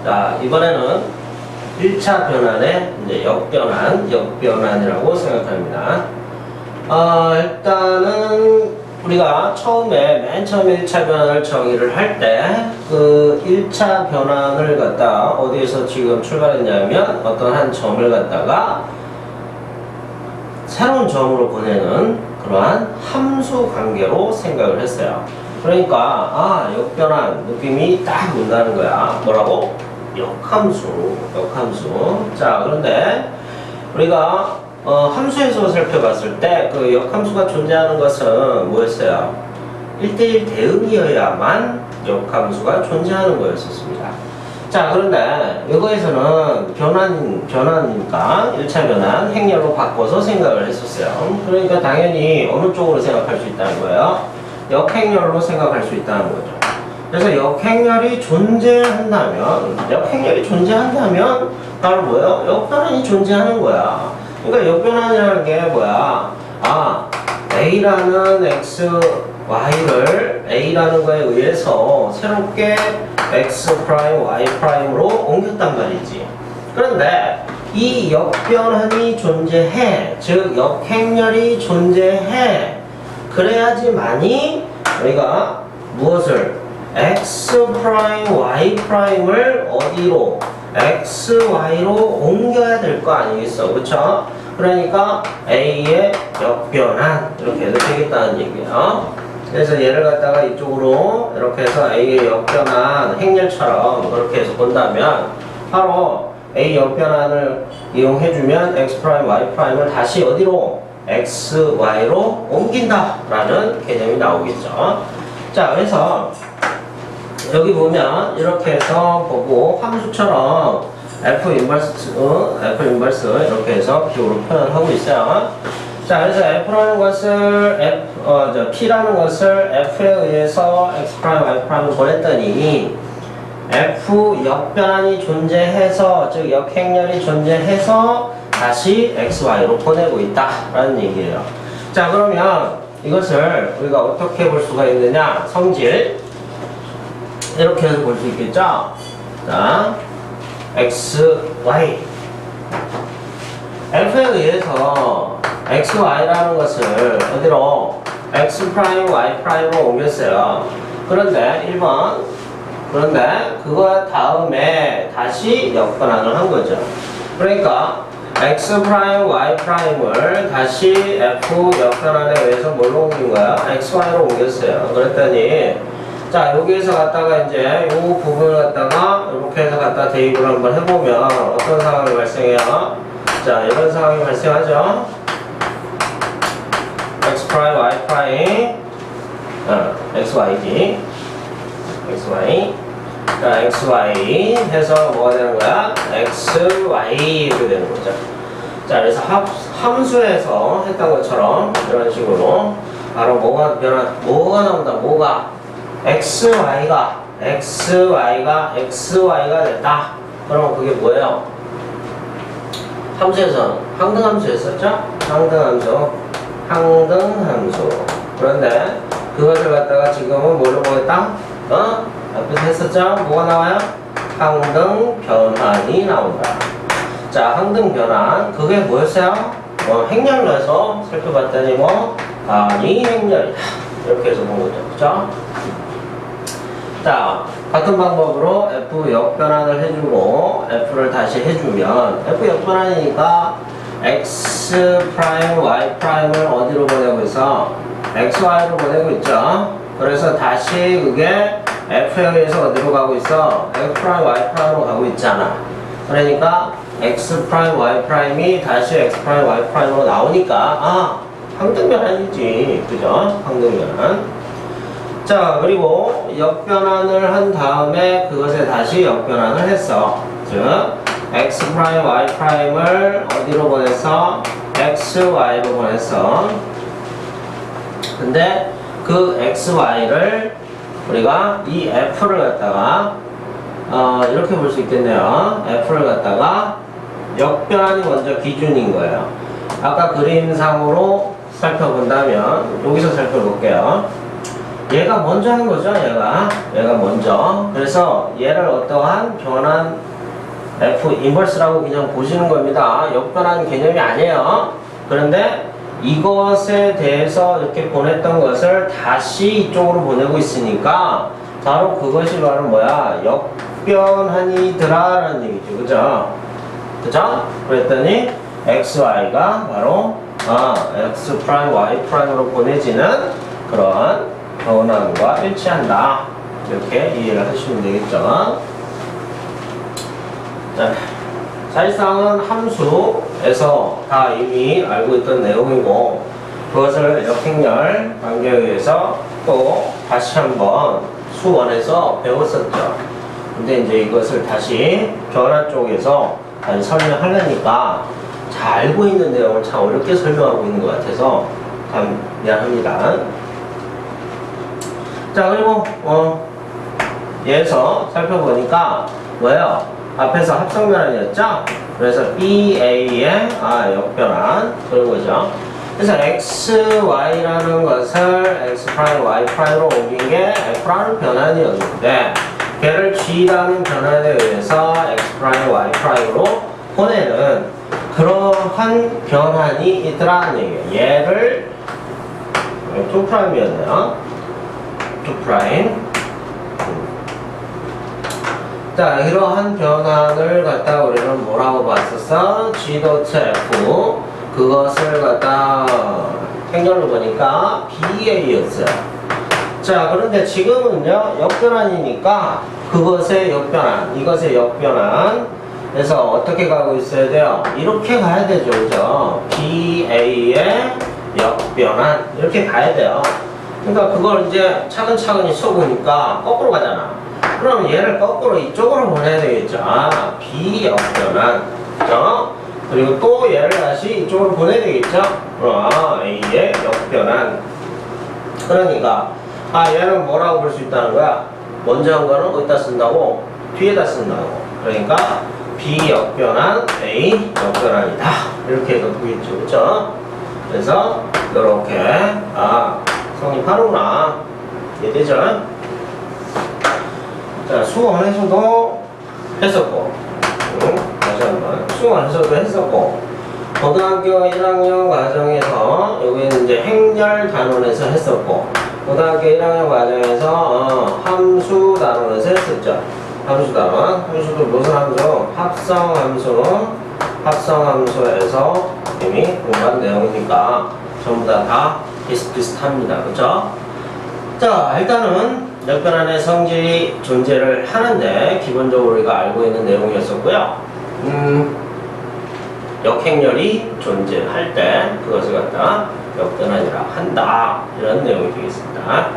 자, 이번에는 1차 변환의 이제 역변환이라고 생각합니다. 일단은 우리가 맨 처음에 1차 변환을 정의를 할 때, 그 1차 변환을 갖다 어디에서 지금 출발했냐면, 어떤 한 점을 갖다가 새로운 점으로 보내는 그러한 함수 관계로 생각을 했어요. 그러니까, 역변환 느낌이 딱 온다는 거야. 뭐라고? 역함수. 자, 그런데 우리가 함수에서 살펴봤을 때 그 역함수가 존재하는 것은 뭐였어요? 1대1 대응이어야만 역함수가 존재하는 거였었습니다. 자, 그런데 이거에서는 변환이니까 1차 변환 행렬로 바꿔서 생각을 했었어요. 그러니까 당연히 어느 쪽으로 생각할 수 있다는 거예요? 역행렬로 생각할 수 있다는 거죠. 그래서 역행렬이 존재한다면 바로 뭐예요? 역변환이 존재하는 거야. 그러니까 역변환이라는 게 뭐야? A라는 X, Y를 A라는 거에 의해서 새롭게 X 프라임, Y 프라임으로 옮겼단 말이지. 그런데 이 역변환이 존재해, 즉 역행렬이 존재해. 그래야지만이 우리가 무엇을? X 프라임, Y 프라임을 어디로? X, Y로 옮겨야 될 거 아니겠어? 그쵸? 그러니까 A의 역변환 이렇게 해도 되겠다는 얘기예요. 그래서 얘를 갖다가 이쪽으로 이렇게 해서 A의 역변환 행렬처럼 그렇게 해서 본다면 바로 A 역변환을 이용해주면 X 프라임, Y 프라임을 다시 어디로? X, Y로 옮긴다라는 개념이 나오겠죠. 자, 그래서 여기 보면 이렇게 해서 보고 함수처럼 F 인버스 이렇게 해서 기호로 표현하고 있어요. 자, 그래서 F라는 것을 P라는 것을 F에 의해서 X 프라임, Y 프라임을 보냈더니 F 역변환이 존재해서, 즉 역행렬이 존재해서 다시 X, Y로 보내고 있다라는 얘기예요. 자, 그러면 이것을 우리가 어떻게 볼 수가 있느냐? 성질 이렇게 해서 볼 수 있겠죠? 자, X, Y F에 의해서 X, Y라는 것을 어디로? X 프라임, Y 프라임으로 옮겼어요. 그런데 1번 그런데 그거 다음에 다시 역변환을 한 거죠. 그러니까 X 프라임, Y 프라임을 다시 F 역변환에 의해서 뭘로 옮긴 거야? X, Y로 옮겼어요. 그랬더니 자, 여기에서 갖다가 이제 이 부분을 갖다가 이렇게 해서 갖다 대입을 한번 해보면 어떤 상황이 발생해요? 자, 이런 상황이 발생하죠. X 프라임, Y 프라임, X, Y지. X, Y. 자, X, Y 해서 뭐가 되는 거야? X, Y 이렇게 되는 거죠. 자, 그래서 함수에서 했던 것처럼 이런 식으로 바로 뭐가 나온다? XY가 됐다. 그러면 그게 뭐예요? 함수에서 항등함수였었죠? 항등함수. 그런데 그것을 갖다가 지금은 뭘로 보겠다? 앞에서 했었죠? 뭐가 나와요? 항등변환이 나온다. 자, 항등변환 그게 뭐였어요? 행렬로 해서 살펴봤더니 아니 행렬이다. 이렇게 해서 본 거죠. 그죠? 자, 같은 방법으로 F 역변환을 해주고 F를 다시 해주면 F 역변환이니까 X 프라임, Y 프라임을 어디로 보내고 있어? X, Y로 보내고 있죠. 그래서 다시 그게 F에 의해서 어디로 가고 있어? X 프라임, Y 프라임으로 가고 있잖아. 그러니까 X 프라임, Y 프라임이 다시 X 프라임, Y 프라임으로 나오니까 항등변환이지. 그죠? 항등변환. 자, 그리고 역변환을 한 다음에 그것에 다시 역변환을 했어. 즉 X 프라임, Y 프라임을 어디로 보냈어? X, Y로 보냈어. 근데 그 X, Y를 우리가 이 F를 갖다가 이렇게 볼 수 있겠네요. F를 갖다가 역변환이 먼저 기준인 거예요. 아까 그림상으로 살펴본다면 여기서 살펴볼게요. 얘가 먼저 하는 거죠, 얘가 먼저. 그래서 얘를 어떠한 변환 F 인버스라고 그냥 보시는 겁니다. 역변환 개념이 아니에요. 그런데 이것에 대해서 이렇게 보냈던 것을 다시 이쪽으로 보내고 있으니까 바로 그것이 바로 뭐야? 역변환이더라 라는 얘기죠. 그죠? 그죠? 그랬더니 XY가 바로 X 프라임 Y 프라임으로 보내지는 그런 변환과 일치한다. 이렇게 이해를 하시면 되겠죠. 자, 사실상은 함수에서 다 이미 알고 있던 내용이고 그것을 역행렬 관계에 의해서 또 다시 한번 수원에서 배웠었죠. 근데 이제 이것을 다시 변화 쪽에서 다시 설명하려니까 잘 알고 있는 내용을 참 어렵게 설명하고 있는 것 같아서 참 미안합니다. 자, 그리고 얘에서 살펴보니까 뭐예요? 앞에서 합성변환이었죠? 그래서 BA의 역변환 그런 거죠. 그래서 XY라는 것을 X 프라임 Y 프라임으로 옮긴 게 F라는 변환이었는데 걔를 G라는 변환에 의해서 X 프라임 Y 프라임으로 보내는 그러한 변환이 있더라는 얘기예요. 얘를 2 프라임이었네요. 2 프라임. 자, 이러한 변환을 갖다 우리는 뭐라고 봤었어? G.F 그것을 갖다 행렬로 보니까 BA였어요. 자, 그런데 지금은요 역변환이니까 그것의 역변환, 이것의 역변환. 그래서 어떻게 가고 있어야 돼요? 이렇게 가야 되죠, 그죠? BA의 역변환 이렇게 가야 돼요. 그러니까 그걸 이제 차근차근히 써보니까 거꾸로 가잖아. 그럼 얘를 거꾸로 이쪽으로 보내야 되겠죠. B역변환. 그죠? 그리고 또 얘를 다시 이쪽으로 보내야 되겠죠. A의 역변환. 그러니까 얘는 뭐라고 볼 수 있다는 거야? 먼저 한 거는 어디다 쓴다고? 뒤에다 쓴다고. 그러니까 B역변환 A 역변환이다. 이렇게 해서 보겠죠. 그죠? 그래서 이렇게 성립하는구나. 이해되죠? 자, 수원에서도 했었고, 다시 한번 수원에서도 했었고, 고등학교 1학년 과정에서 여기는 이제 행렬 단원에서 했었고, 고등학교 1학년 과정에서 함수 단원에서 했었죠. 함수 단원, 함수도 무슨 함수? 합성함수에서 이미 공부한 내용이니까 전부 다 비슷비슷합니다. 그죠? 자, 일단은 역변환의 성질이 존재를 하는데 기본적으로 우리가 알고 있는 내용이었었고요. 역행렬이 존재할 때 그것을 갖다 역변환이라 한다. 이런 내용이 되겠습니다.